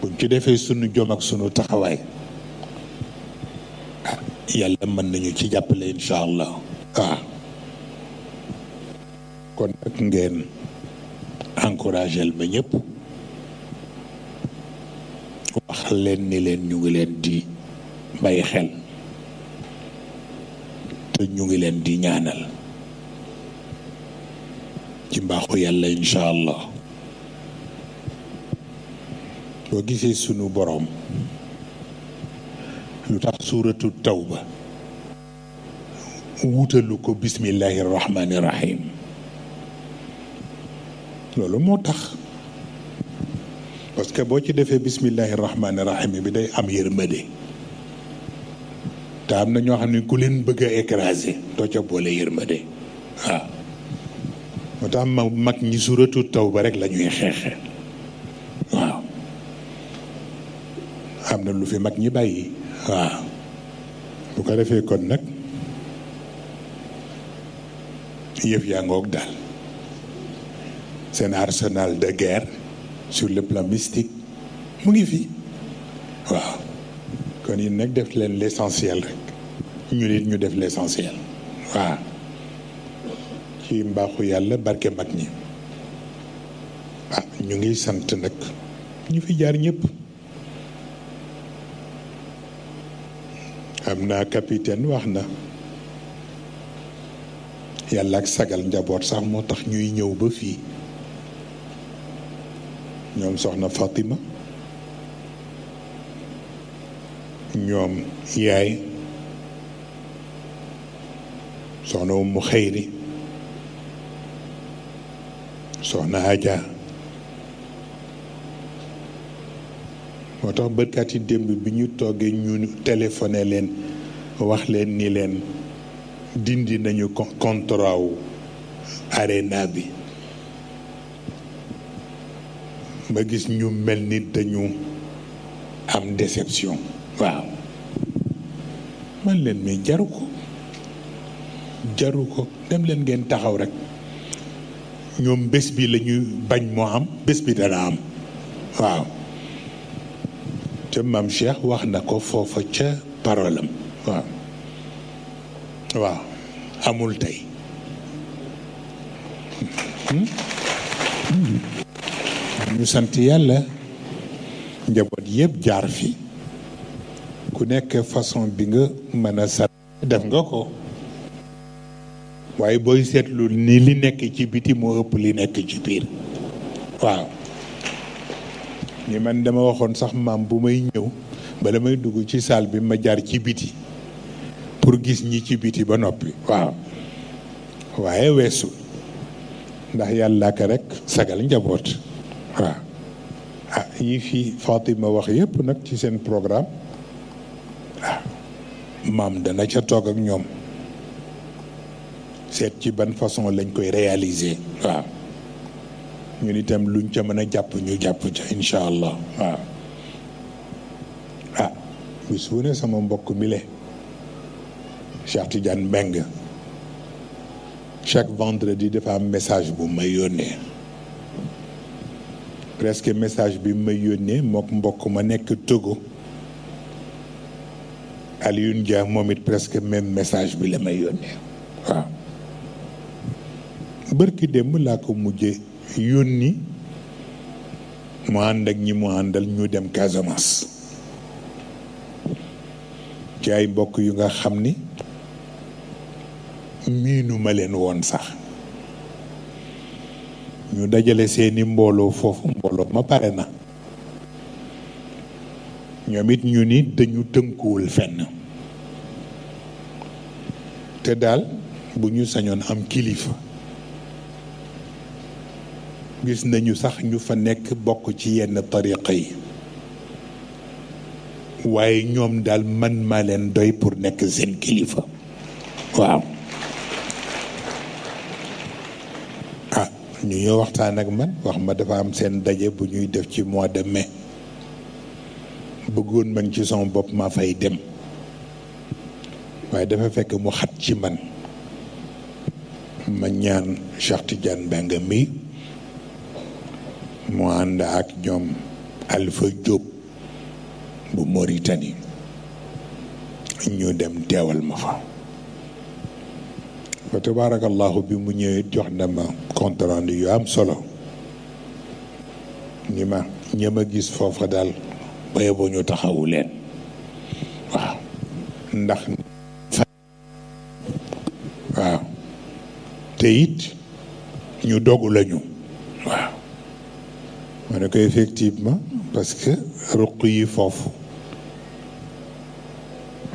A: buñ ci defee sunu jom ak sunu taxawaay ah yàlla mën nañu ci jàppale incha allah waaw kon nag ngeen encouragé ba ñëpp wax leen ni leen ñu ngi leen di bàyyi xel te ñu ngi leen di ñaanal ci mbaaxu yàlla incha allah boo gisee sunu boroom lu tax suuratu tawba wutalu ko bismillahi rahmani rahim loolu moo tax parce que boo ci defee bismillahi rahmani rahim bi day am yërmande te am na ñoo xam ne ku leen bëgg a écraser doo ca boole yërmande waaw moo tax mag ñi suuratu tawba rek la ñuy xeexe waaw am na lu fi mag ñi bàyyi waaw bu ko defee kon nag yëf yaa ngoog daal seen arsenal de guerre sur le plan mystique mu ngi fi waaw kon yi nag def leen l'essentiel rek ñu nit ñu def l'essentiel waaw ci mbaaxu yàlla barke mag ñi ah ñu ngi sant nag ñu fi jaar ñëpp am na capitaine wax na yàlla ak sagal njaboot sax moo tax ñuy ñëw ba fii ñoom soxna Fatima ñoom yaay soxna Umu Xayri soxna Aja moo tax bërkaat yi démb bi ñu toogee ñu téléphoné leen wax leen ni leen dindi nañu contrat wu arena bi ma gis ñu mel ni dañu am déception waaw man leen mais jaru ko dem leen ngeen taxaw rek ñoom bés bi la ñuy bañ moo am bés bi dana am waaw te maam Cheikh wax na ko foofa ca parolam waaw waaw amul tey ñu sant yàlla njaboot yëpp jaar fi ku nekk façon bi nga mën a sant def nga ko waaye booy seetlu ni li nekk ci biti moo ëpp li nekk ci biir waaw ni man dama waxoon sax maam bu may ñëw bala may dugg ci salle bi ma jaar ci biti pour gis ñi ci biti ba noppi waaw waaye weesu ndax yàlla ka rek sagal njaboot waaw ah yi fi Fatima wax yépp nag ci seen programme waaw maam dana ca toog ak ñoom seet ci ban façon lañ koy réaliser waaw ñun itam luñ ca mën a jàpp ñu jàpp ca incha allah waaw ah bis bu ne sama mbokk mi le Cheikh Tidiane Mbengue chaque vendredi dafa am message bu may yónnee presque message bi may yónnee mook mbokk ma nekk Togo Alioune Dia moom it presque même message bi la may yónnee waaw bërki démb laa ko mujje yónni mu ànd ak ñi mu àndal ñu dem Casamance ci ay mbokk yu nga xam ni miinu ma leen woon sax ñu dajale seeni mbooloo foofu mbooloo ma pare na ñoom it ñu ni dañu tënkuwul fenn te daal bu ñu sañoon am kilifa gis nañu sax ñu fa nekk bokk ci yenn tariqa yi waaye ñoom daal man maa leen doy pour nekk seen kilifa waaw ah ñu ñëw waxtaan ak man wax ma dafa am seen daje bu ñuy def ci mois de mai bëggoon man ci sama bopp maa fay dem waaye dafa fekk mu xat ci man ma ñaan Cheikh Tidiane Mbengue mi mu ànd ak ñoom Alpha Diop bu Mauritanie ñu dem teewal ma fa fa tabarakallahu bi mu ñëwee jox na ma compte rendu yu am solo ni ma ñëm a gis foofa daal baye boo ñu taxawu leen waaw ndax waaw te it ñu dogu lañu waaw ma ne ko effectivement parce que ruq yi foofu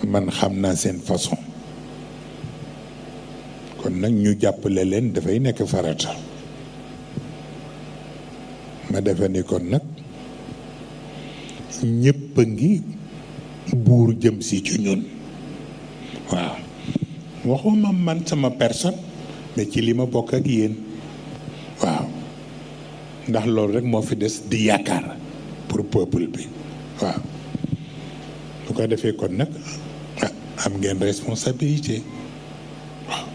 A: man xam naa seen façon kon nag ñu jàppale leen dafay nekk farata ma defe ni kon nag ñépp a ngi buur jëm si ci ñun waaw waxuma man sama personne mais ci li ma bokk ak yéen waaw ndax loolu rek moo fi des di yaakaar pour peuple bi waaw bu ko defee kon nag am ngeen responsabilité waaw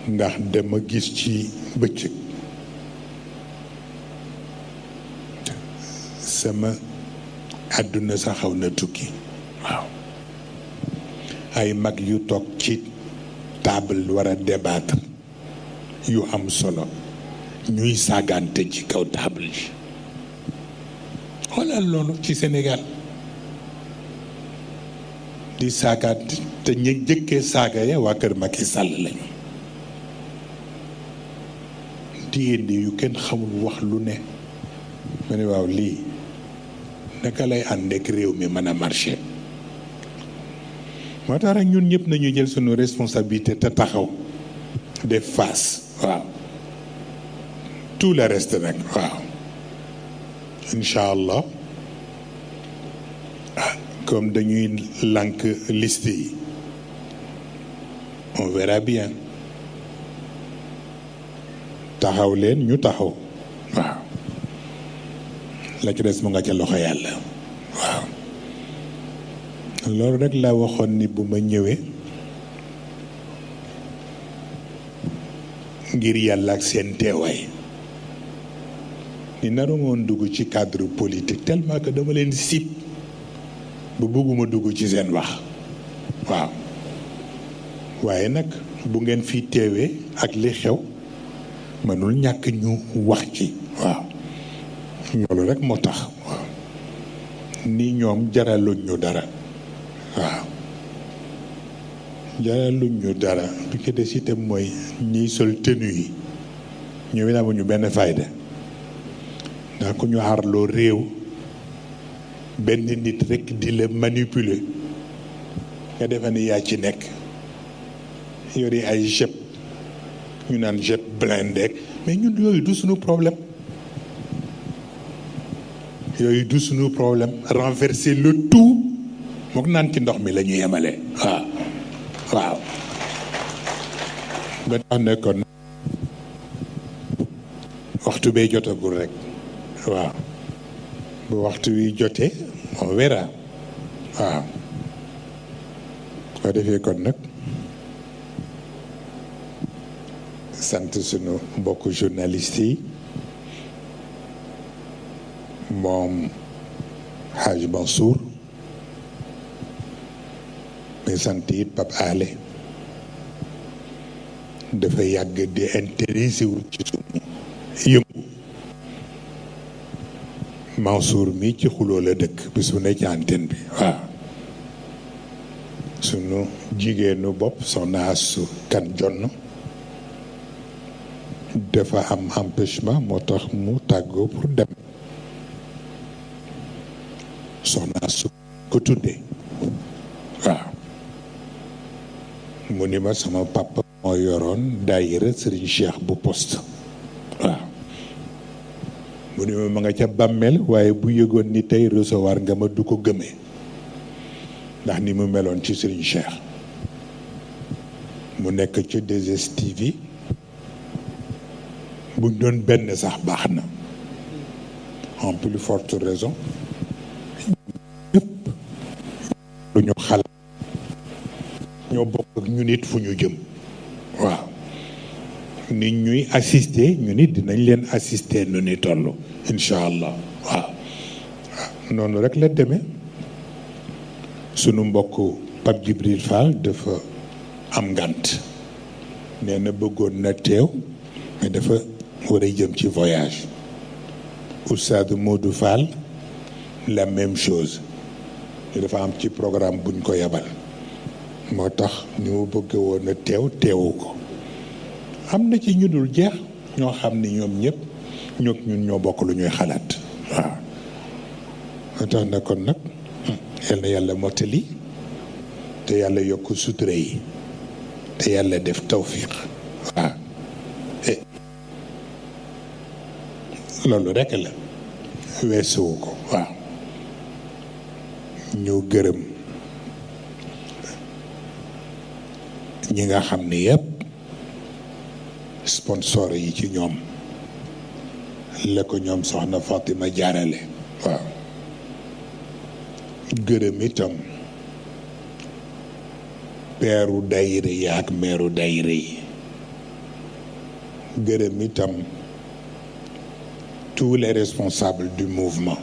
A: ndax dama gis ci bëccëg sama àdduna sa xaw na tukki waaw ay mag yu toog ci table war a débattre yu am solo ñuy saagante ci kaw table ji xoolal loolu ci Sénégal di saagaat te ñu jëkkee saaga ya waa kër Macky Sall lañu di indi yu kenn xamul wax lu ne ma ne waaw lii naka lay ànd ak réew mi mën a marché moo tax rek ñun ñëpp nañu jël sunu responsabilité te taxaw def face waaw tout le reste nag waaw incha allah comme dañuy lànk liste yi on verra bien taxaw leen ñu taxaw waaw la ci des mu nga ca loxo yàlla waaw loolu rek laa waxoon ni bu ma ñëwee ngir yàlla ak seen teewaay ni naru woon dugg ci cadre politique tellement que dama leen sib bu bëgguma dugg ci seen wax waaw waaye nag bu ngeen fi teewee ak li xew mënul ñàkk ñu wax ci waaw loolu rek moo tax waaw ni ñoom jaraluñ ñu dara waaw jaraluñ ñu dara bi ko des itam mooy ñiy sol tenue yi ñoom it amuñu benn fayda ndax ku ñu xarloo réew benn nit rek di la manipuler nga defe ni yaa ci nekk yori ay jet ñu naan jet blindé mais ñun yooyu du suñu problème yooyu du suñu problème renverser le tout mook naan ci ndox mi la ñu yemale waaw waaw ba tax ne kon waxtu bee jotagul rek waaw bu waxtu wi jotee on verra waaw ko defee kon nag sant sunu mbokk journaliste yi moom Hadj Mansour mais sant it Pape Alé dafa yàgg di intéressé wu ci sunu yëngu Mansour mi ci xuloo la dëkk bi su ne ci antenne bi waaw sunu jigéenu bopp soxna Asu Kan Jonn dafa am empêchement moo tax mu tàggoo pour dem soxna Asu ko tuddee waaw mu ni ma sama papa moo yoroon daayira Serigne Cheikh bu poste waaw mu ni ma nga ca bàmmeel waaye bu yëgoon ni tey recevoir nga ma du ko gëmee ndax ni mu meloon ci Serigne Cheikh mu nekk ci 2STV buñ doon benn sax baax na en plus forte raison ñëpp lu ñu xalaat ñoo bokk ak ñu nit fu ñu jëm waaw nit ñuy assister ñu nit dinañ leen assister nu ni toll incha allah waaw noonu rek la demee sunu mbokk Pape Djibril Fall dafa am ngànt nee na bëggoon na teew mais dafa war a jëm ci voyage Oustaz Modou Fall la même chose dafa am ci programme buñ ko yabal moo tax ni mu bëgg woon a teewu ko am na ci ñu dul jeex ñoo xam ni ñoom ñëpp ñun ñoo bokk lu ñuy xalaat waaw moo tax na kon nag yal na yàlla mottali te yàlla yokk sutura yi te yàlla def tawfiq waaw loolu rekk la weesuwu ko waaw ñu gërëm ñi nga xam ne yëpp sponsor yi ci ñoom la ko ñoom soxna Fatima jaarale waaw gërëm itam peeru dayre yi ak meeru dayre yi gërëm itam tous les responsables du mouvement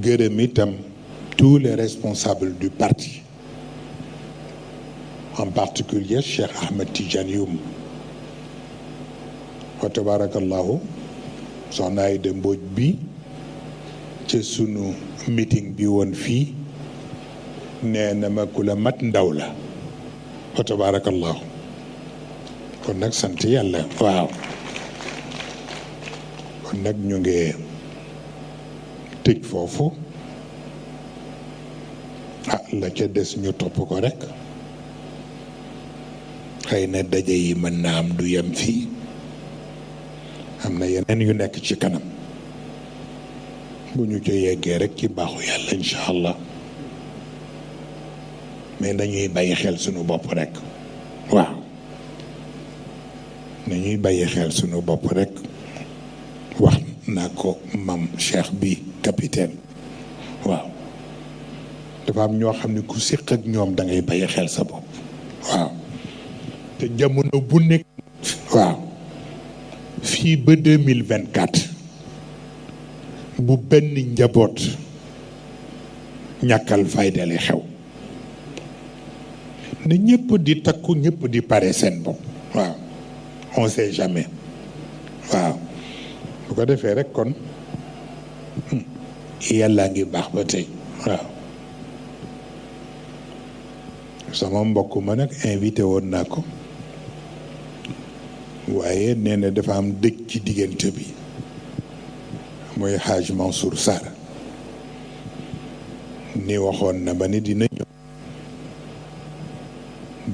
A: gërëm itam tous les responsables du parti en particulier Cheikh Ahmed Tidiane Youm wa tabarakallahu soxna Aïda Mbodj bi ci sunu meeting bi woon fii nee na ma ku la mat ndaw la wa tabarakallahu kon nag sant yàlla waaw kon nag ñu ngi tëj foofu la ca des ñu topp ko rek xëy na daje yi mën na am du yem fii am na yeneen yu nekk ci kanam bu ñu ca yeggee rek ci baaxu yàlla incha allah mais dañuy bàyyi xel sunu bopp rek waaw nañuy bàyyi xel sunu bopp rek wax naa ko mam cheikh bi capitaine waaw dafa am ñoo xam ne ku séq ak ñoom da ngay bàyyi xel sa bopp waaw te jamono bu nekk waaw fii ba 2024 bu benn njaboot ñàkkal faydale xew na ñëpp di takku ñëpp di pare seen bopp waaw on sait jamais waaw bu ko defee rek kon yàlla ngi baax ba tey waaw sama mbokk ma nag invité woon naa ko waaye nee na dafa am dëj ci diggante bi mooy Haj Mansour Sarr ni waxoon na ma ni dina ñëw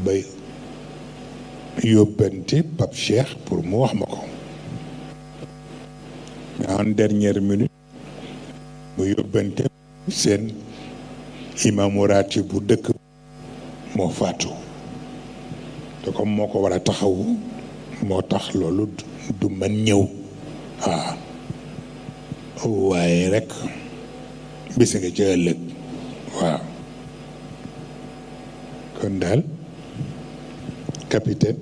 A: ba yóbbante Pape Cheikh pour mu wax ma ko mais en dernière minute mu yóbbante seen imaamu raati bu dëkk moo faatu te comme moo ko war a taxawu moo tax loolu du mën ñëw waaye rek bis nga ci ëllëg waaw kon daal capitaine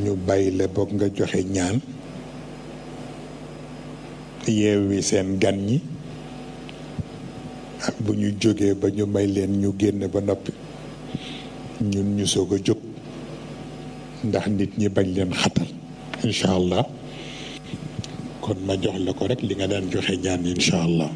A: ñu bàyyi la boog nga joxe ñaan yeewi seen gan ñi bu ñu jógee ba ñu may leen ñu génn ba noppi ñun ñu soog a jóg ndax nit ñi bañ leen xatal incha allah kon ma jox la ko rek li nga daan joxe ñaan incha allah